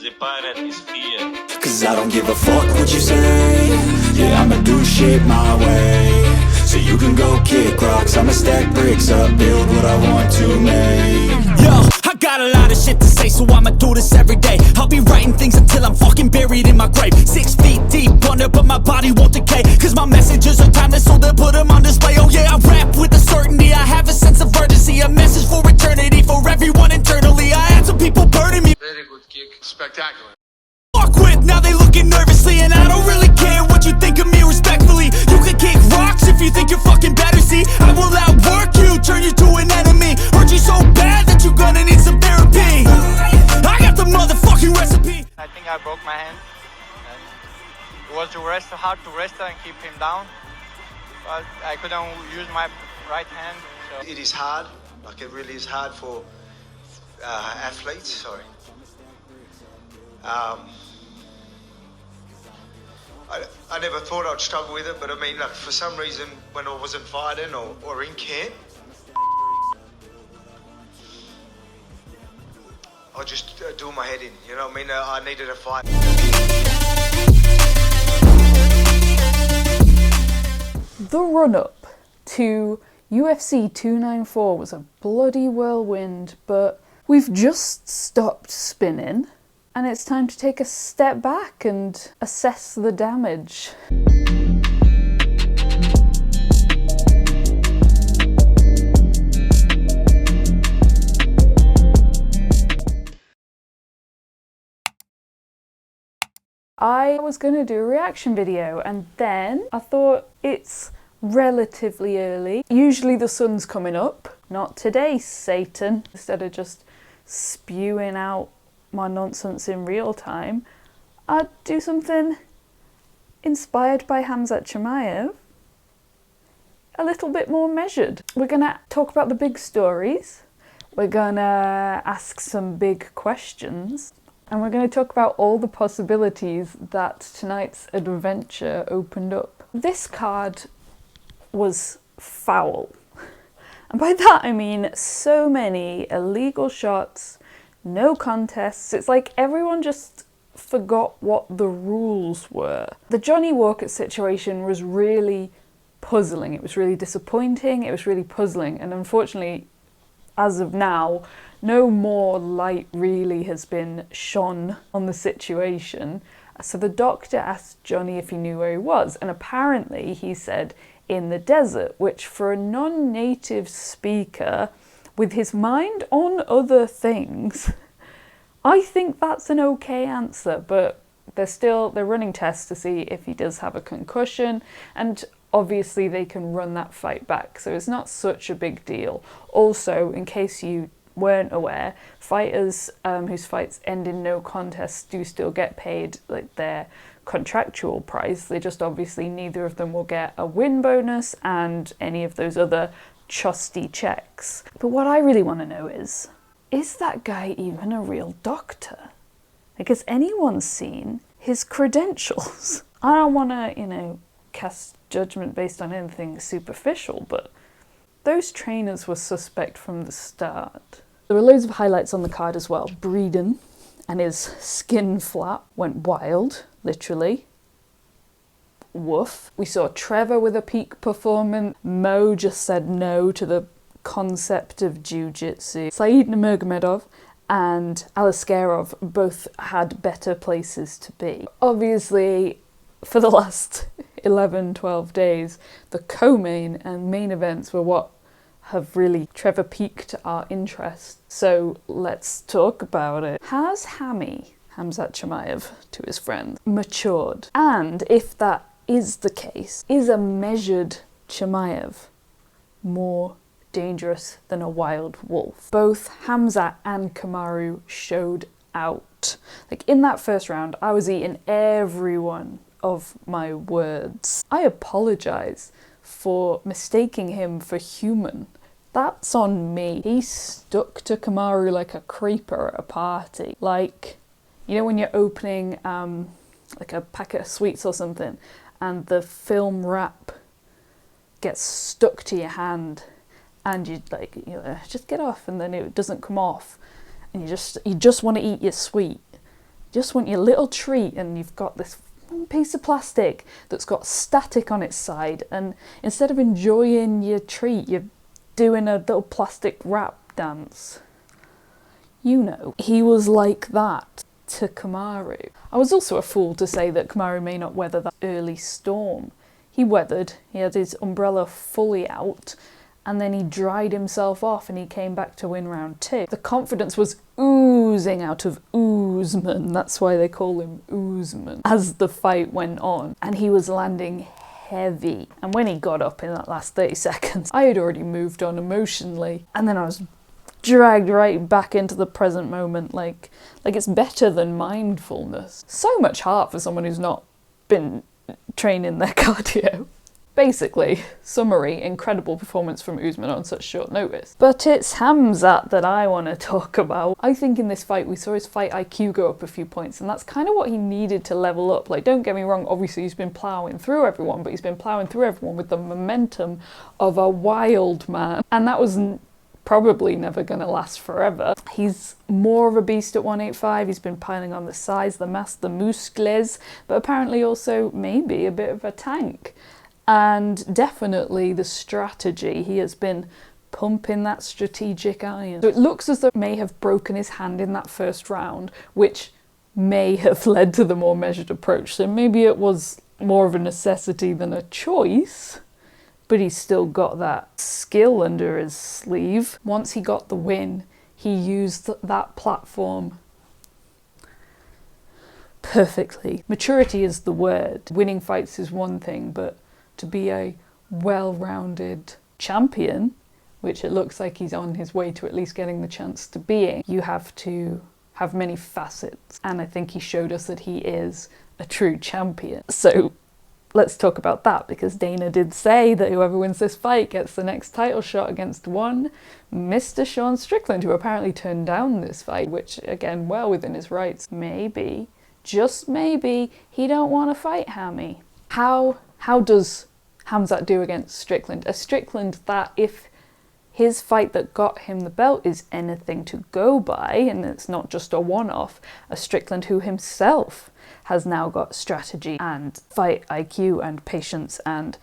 The pirate is here. Cause I don't give a fuck what you say. Yeah, I'ma do shit my way. So you can go kick rocks, I'ma stack bricks up, build what I want to make. Yo, I got a lot of shit to say, so I'ma do this every day. I'll be writing things until I'm fucking buried in my grave. 6 feet deep under, but my body won't decay. Cause my messages are timeless, so they'll put them on display. Oh yeah, I rap with a certainty, I have a sense of urgency. A message for eternity, for everyone internally. I had some people burning me. Very good kick, spectacular. Fuck with, now they looking nervously. And I don't really care what you think of me respectfully. You can kick rocks if you think you're fucking better. See, I will outwork you, turn you to an enemy. Hurt you so bad that you're gonna need some therapy. I got the motherfucking recipe. I think I broke my hand, and it was hard to wrestle and keep him down, but I couldn't use my right hand. So. It is hard, like it really is hard for athletes, sorry. I never thought I'd struggle with it, but I mean, like, for some reason, when I wasn't fighting or in camp, I just do my head in, you know what I mean? I needed a fight. The run-up to UFC 294 was a bloody whirlwind, but we've just stopped spinning. And it's time to take a step back and assess the damage. I was going to do a reaction video, and then I thought it's relatively early. Usually the sun's coming up. Not today, Satan. Instead of just spewing out my nonsense in real time, I'd do something inspired by Khamzat Chimaev, a little bit more measured. We're gonna talk about the big stories, we're gonna ask some big questions, and we're gonna talk about all the possibilities that tonight's adventure opened up. This card was foul. And by that I mean so many illegal shots, no contests. It's like everyone just forgot what the rules were. The Johnny Walker situation was really puzzling. It was really disappointing. It was really puzzling. And unfortunately, as of now, no more light really has been shone on the situation. So the doctor asked Johnny if he knew where he was. And apparently he said in the desert, which for a non-native speaker with his mind on other things, I think that's an okay answer, but they're running tests to see if he does have a concussion, and obviously they can run that fight back, so it's not such a big deal. Also, in case you weren't aware, fighters whose fights end in no contest do still get paid like their contractual price. They just obviously neither of them will get a win bonus and any of those other trusty checks. But what I really want to know is that guy even a real doctor? Like, has anyone seen his credentials? I don't want to, cast judgment based on anything superficial, but those trainers were suspect from the start. There were loads of highlights on the card as well. Breeden and his skin flap went wild, literally. Woof. We saw Trevor with a peak performance. Mo just said no to the concept of jiu-jitsu. Khabib Nurmagomedov and Aliskerov both had better places to be. Obviously, for the last 11-12 days, the co-main and main events were what have really Trevor piqued our interest. So let's talk about it. Has Khamzat Chimaev, to his friends, matured? And if that is the case, is a measured Chimaev more dangerous than a wild wolf? Both Khamzat and Kamaru showed out. Like, in that first round, I was eating every one of my words. I apologise for mistaking him for human. That's on me. He stuck to Kamaru like a creeper at a party. Like, when you're opening like a packet of sweets or something, and the film wrap gets stuck to your hand, and you just get off, and then it doesn't come off, and you just want to eat your sweet. just want your little treat, and you've got this piece of plastic that's got static on its side, and instead of enjoying your treat, you're doing a little plastic wrap dance. You know, he was like that to Kamaru. I was also a fool to say that Kamaru may not weather that early storm. He weathered, he had his umbrella fully out, and then he dried himself off and he came back to win round 2. The confidence was oozing out of Usman, that's why they call him Usman, as the fight went on. And he was landing heavy. And when he got up in that last 30 seconds, I had already moved on emotionally, and then I was dragged right back into the present moment, like it's better than mindfulness. So much heart for someone who's not been training their cardio. Basically, summary, incredible performance from Usman on such short notice. But it's Khamzat that I want to talk about. I think in this fight we saw his fight IQ go up a few points, and that's kind of what he needed to level up. Like, don't get me wrong, obviously he's been ploughing through everyone, but he's been ploughing through everyone with the momentum of a wild man, and that was probably never going to last forever. He's more of a beast at 185. He's been piling on the size, the mass, the muscles, but apparently also maybe a bit of a tank. And definitely the strategy. He has been pumping that strategic iron. So it looks as though he may have broken his hand in that first round, which may have led to the more measured approach. So maybe it was more of a necessity than a choice, but he's still got that skill under his sleeve. Once he got the win, he used that platform perfectly. Maturity is the word. Winning fights is one thing, but to be a well-rounded champion, which it looks like he's on his way to at least getting the chance to being, you have to have many facets. And I think he showed us that he is a true champion. So let's talk about that, because Dana did say that whoever wins this fight gets the next title shot against one Mr. Sean Strickland, who apparently turned down this fight, which, again, well within his rights. Maybe, just maybe, he don't want to fight Hammy. How does Khamzat do against Strickland? A Strickland that, if his fight that got him the belt is anything to go by, and it's not just a one-off, a Strickland who himself has now got strategy and fight IQ and patience and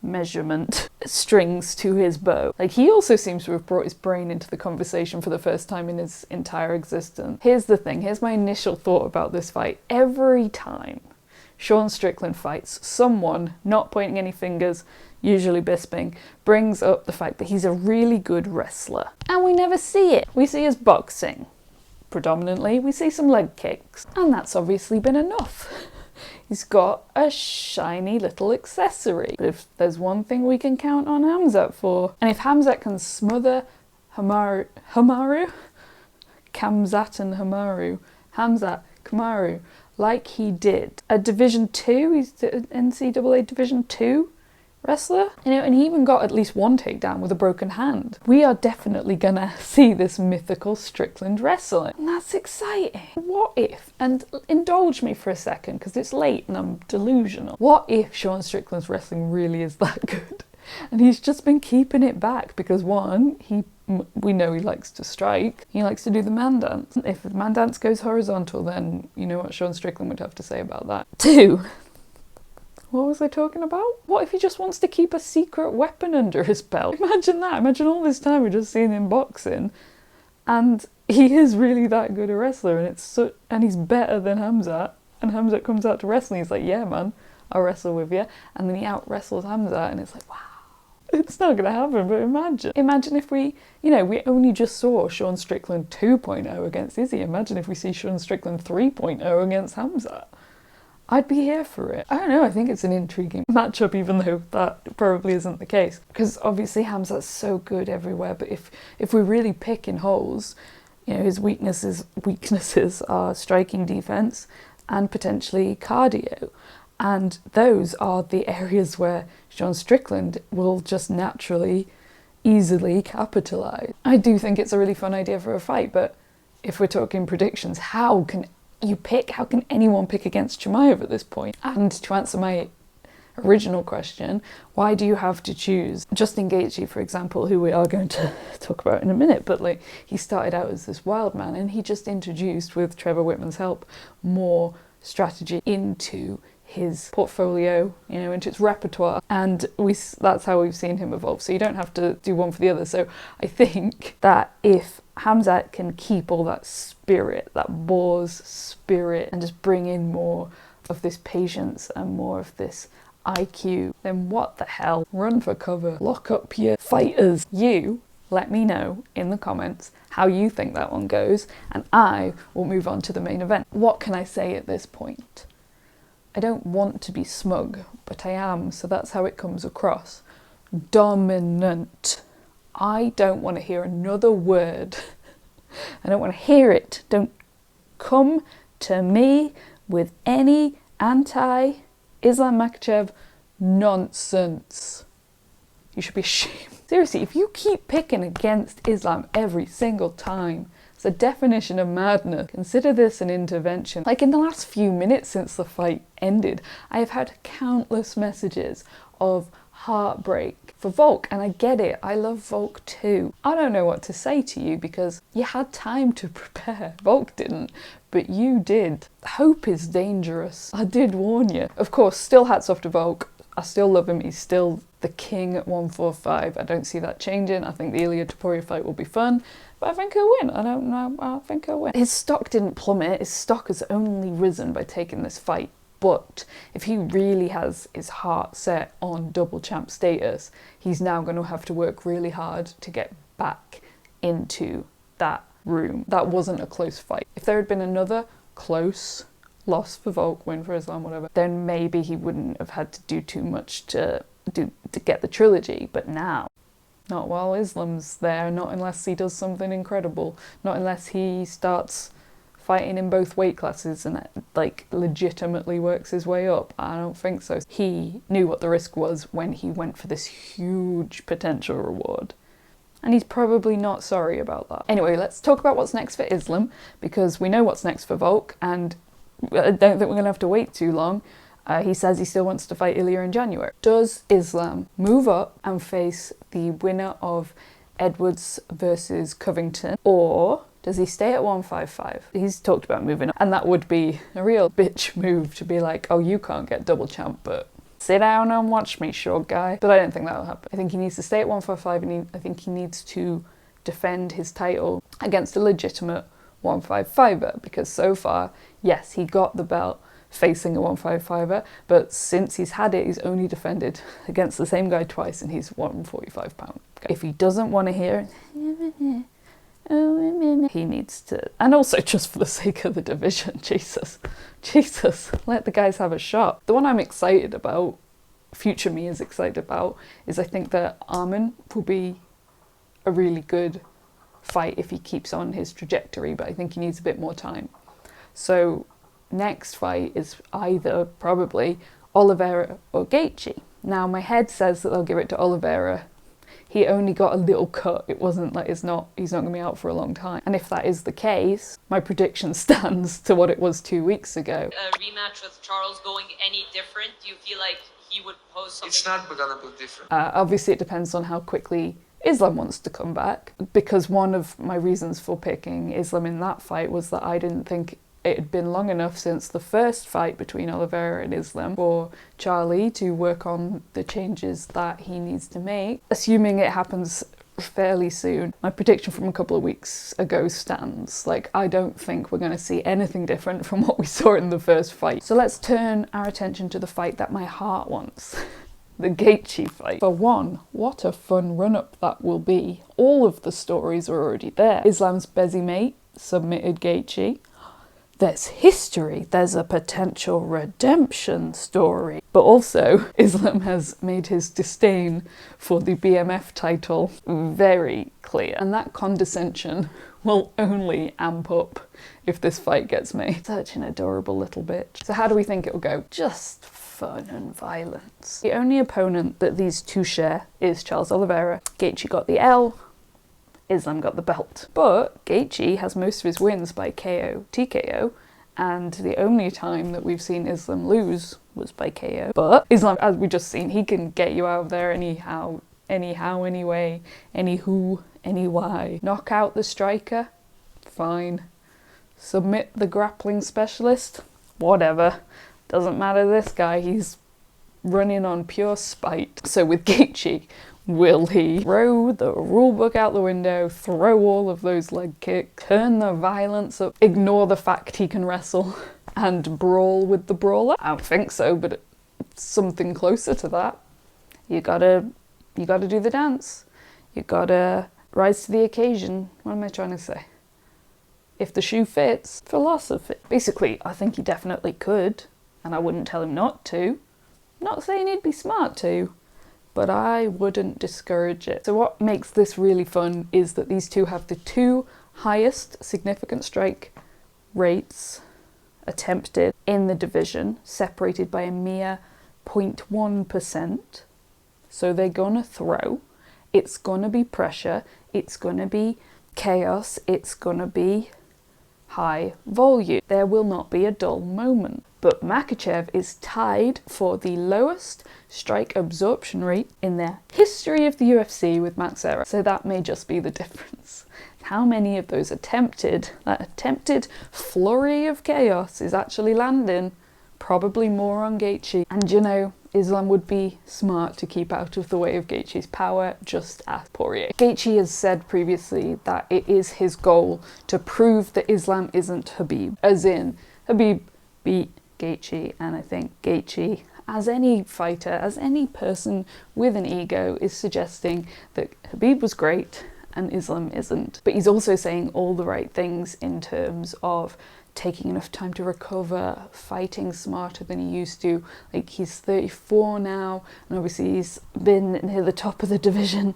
measurement strings to his bow. Like, he also seems to have brought his brain into the conversation for the first time in his entire existence. Here's the thing, here's my initial thought about this fight. Every time Sean Strickland fights, someone, not pointing any fingers, usually Bisping, brings up the fact that he's a really good wrestler. And we never see it. We see his boxing. Predominantly, we see some leg kicks. And that's obviously been enough. He's got a shiny little accessory. But if there's one thing we can count on Khamzat for, and if Khamzat can smother Khamzat and Khamzat, Kamaru, like he did at Division 2, he's an NCAA Division 2 wrestler, you know, and he even got at least one takedown with a broken hand. We are definitely gonna see this mythical Strickland wrestling, and that's exciting. What if, and indulge me for a second because it's late and I'm delusional, what if Sean Strickland's wrestling really is that good and he's just been keeping it back because, one, we know he likes to strike, he likes to do the man dance. If the man dance goes horizontal, then you know what Sean Strickland would have to say about that. 2, what was I talking about? What if he just wants to keep a secret weapon under his belt? Imagine that. Imagine all this time we're just seeing him boxing, and he is really that good a wrestler, and he's better than Khamzat, and Khamzat comes out to wrestling, he's like, yeah man, I'll wrestle with you, and then he out wrestles Khamzat, and it's like, wow. It's not going to happen, but imagine if we only just saw Sean Strickland 2.0 against Izzy. Imagine if we see Sean Strickland 3.0 against Khamzat. I'd be here for it. I don't know, I think it's an intriguing matchup, even though that probably isn't the case. Because obviously Khamzat's so good everywhere, but if we really pick in holes, you know, his weaknesses are striking defense and potentially cardio. And those are the areas where Sean Strickland will just naturally, easily capitalise. I do think it's a really fun idea for a fight, but if we're talking predictions, how can anyone pick against Chimaev at this point? And to answer my original question, why do you have to choose Justin Gaethje, for example, who we are going to talk about in a minute, but like he started out as this wild man and he just introduced, with Trevor Whitman's help, more strategy into his portfolio, you know, into its repertoire, and that's how we've seen him evolve. So you don't have to do one for the other. So I think that if Khamzat can keep all that spirit, that war's spirit, and just bring in more of this patience and more of this IQ, then what the hell? Run for cover, lock up your fighters. You let me know in the comments how you think that one goes, and I will move on to the main event. What can I say at this point? I don't want to be smug, but I am, so that's how it comes across. Dominant. I don't want to hear another word. I don't want to hear it. Don't come to me with any anti-Islam Makhachev nonsense. You should be ashamed. Seriously, if you keep picking against Islam every single time, it's a definition of madness. Consider this an intervention. Like in the last few minutes since the fight ended, I have had countless messages of heartbreak for Volk, and I get it. I love Volk too. I don't know what to say to you because you had time to prepare. Volk didn't, but you did. Hope is dangerous. I did warn you. Of course, still hats off to Volk. I still love him. He's still the king at 145. I don't see that changing. I think the Ilya Topuria fight will be fun, but I think he'll win. I don't know. I think he'll win. His stock didn't plummet. His stock has only risen by taking this fight. But if he really has his heart set on double champ status, he's now going to have to work really hard to get back into that room. That wasn't a close fight. If there had been another close loss for Volk, win for Islam, whatever, then maybe he wouldn't have had to do too much to get the trilogy. But now, not while Islam's there, not unless he does something incredible, not unless he starts fighting in both weight classes and like legitimately works his way up. I don't think so. He knew what the risk was when he went for this huge potential reward, and he's probably not sorry about that. Anyway, let's talk about what's next for Islam, because we know what's next for Volk, and I don't think we're gonna have to wait too long. He says he still wants to fight Ilya in January. Does Islam move up and face the winner of Edwards versus Covington, or does he stay at 155? He's talked about moving up, and that would be a real bitch move to be like, oh, you can't get double champ, but sit down and watch me, short guy. But I don't think that'll happen. I think he needs to stay at 155, and I think he needs to defend his title against a legitimate 155er, because so far, yes, he got the belt facing a 155er, but since he's had it, he's only defended against the same guy twice, and he's 145 pound. If he doesn't want to hear he needs to, and also just for the sake of the division, Jesus, let the guys have a shot. The one I'm excited about, future me is excited about, is I think that Arman will be a really good fight if he keeps on his trajectory, but I think he needs a bit more time. So next fight is either probably Oliveira or Gaethje. Now my head says that they'll give it to Oliveira. He only got a little cut. It wasn't like he's not going to be out for a long time. And if that is the case, my prediction stands to what it was 2 weeks ago. A rematch with Charles going any different? Do you feel like he would pose something? It's not gonna be different. Obviously, it depends on how quickly Islam wants to come back, because one of my reasons for picking Islam in that fight was that I didn't think it had been long enough since the first fight between Oliveira and Islam for Charlie to work on the changes that he needs to make. Assuming it happens fairly soon, my prediction from a couple of weeks ago stands. Like, I don't think we're going to see anything different from what we saw in the first fight. So let's turn our attention to the fight that my heart wants. The Gaethje fight. For one, what a fun run-up that will be. All of the stories are already there. Islam's busy mate submitted Gaethje. There's history, there's a potential redemption story. But also, Islam has made his disdain for the BMF title very clear. And that condescension will only amp up if this fight gets made. Such an adorable little bitch. So how do we think it'll go? Just fun and violence. The only opponent that these two share is Charles Oliveira. Gaethje got the L, Islam got the belt. But Gaethje has most of his wins by KO, TKO, And the only time that we've seen Islam lose was by KO. But Islam, as we just seen, he can get you out of there anyhow, anyway, anywho, anyway. Knock out the striker? Fine. Submit the grappling specialist? Whatever. Doesn't matter this guy, he's running on pure spite. So with Gaethje, will he throw the rulebook out the window, throw all of those leg kicks, turn the violence up, ignore the fact he can wrestle, and brawl with the brawler? I don't think so, but something closer to that. You gotta do the dance. You gotta rise to the occasion. What am I trying to say? If the shoe fits, philosophy. Basically, I think he definitely could, and I wouldn't tell him not to. I'm not saying he'd be smart to, but I wouldn't discourage it. So what makes this really fun is that these two have the two highest significant strike rates attempted in the division, separated by a mere 0.1%. So they're gonna throw, it's gonna be pressure, it's gonna be chaos, it's gonna be high volume. There will not be a dull moment. But Makhachev is tied for the lowest strike absorption rate in the history of the UFC with Matt Serra. So that may just be the difference. How many of those that attempted flurry of chaos is actually landing? Probably more on Gaethje. And you know, Islam would be smart to keep out of the way of Gaethje's power, just as Poirier. Gaethje has said previously that it is his goal to prove that Islam isn't Khabib, as in Khabib beat Gaethje, and I think Gaethje, as any fighter, as any person with an ego, is suggesting that Khabib was great and Islam isn't. But he's also saying all the right things in terms of taking enough time to recover, fighting smarter than he used to. Like, he's 34 now, and obviously he's been near the top of the division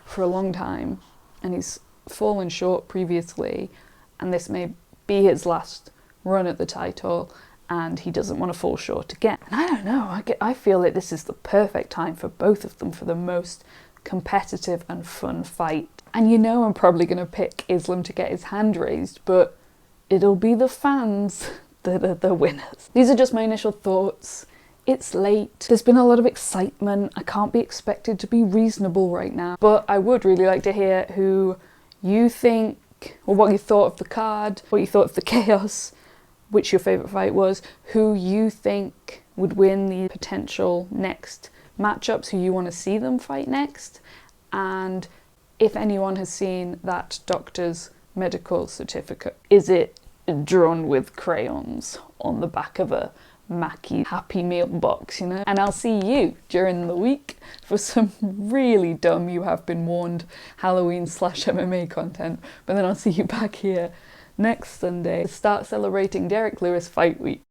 for a long time, and he's fallen short previously, and this may be his last run at the title, and he doesn't want to fall short again. And I don't know, I feel like this is the perfect time for both of them for the most competitive and fun fight. And you know I'm probably going to pick Islam to get his hand raised, but it'll be the fans that are the winners. These are just my initial thoughts. It's late, there's been a lot of excitement, I can't be expected to be reasonable right now, but I would really like to hear who you think, or what you thought of the card, what you thought of the chaos, which your favourite fight was, who you think would win the potential next matchups, who you want to see them fight next, and if anyone has seen that doctor's medical certificate. Is it drawn with crayons on the back of a Mackie Happy Meal box, you know? And I'll see you during the week for some really dumb You Have Been Warned Halloween/MMA content, but then I'll see you back here next Sunday to start celebrating Derek Lewis Fight Week.